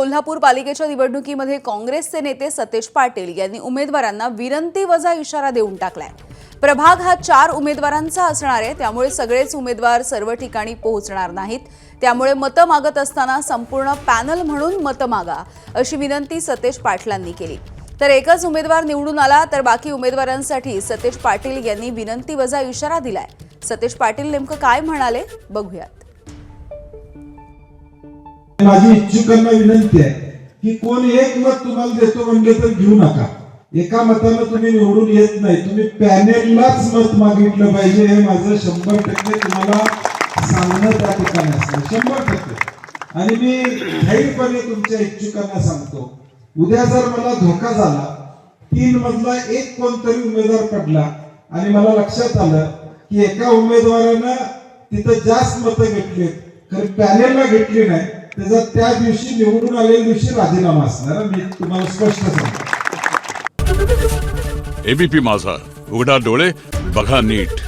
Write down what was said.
कोल्हापूर पालिकेच्या निवडणुकीमध्ये काँग्रेसचे नेते सतेज पाटील यांनी उमेदवारांना विनंतीवजा इशारा देऊन टाकलाय। प्रभाग हा 4 उमेदवारांचा असणार आहे, त्यामुळे सगळेच उमेदवार सर्व ठिकाणी पोहोचणार नाहीत। त्यामुळे मतं मागत असताना संपूर्ण पॅनल म्हणून मतं मागा अशी विनंती सतेज पाटलांनी केली। तर एकच उमेदवार निवडून आला तर बाकी उमेदवारांसाठी सतेज पाटील यांनी विनंतीवजा इशारा दिलाय। सतेज पाटील नेमकं काय म्हणाले बघूयात। माझी इच्छुकांना विनंती आहे की कोण एक मत तुम्हाला देतो म्हणले तर घेऊ नका। एका मताने तुम्ही निवडून येत नाही, तुम्ही पॅनेललाच मत मागितलं पाहिजे। हे माझं 100% तुम्हाला सांगणं त्या ठिकाणी असतं, 100%। आणि मी जाहीरपणे तुमच्या इच्छुकांना सांगतो, उद्या जर मला धोका झाला, 3 मधला एक कोणतरी उमेदवार पडला आणि मला लक्षात आलं की एका उमेदवारानं तिथं जास्त मतं घेतलीत खरं पॅनेलला घेतली नाही, त्याचा त्या दिवशी निवडून आलेल्या दिवशी राजीनामा असणार। मी तुम्हाला स्पष्ट सांगतो। एबीपी माझा, उघडा डोळे बघा नीट।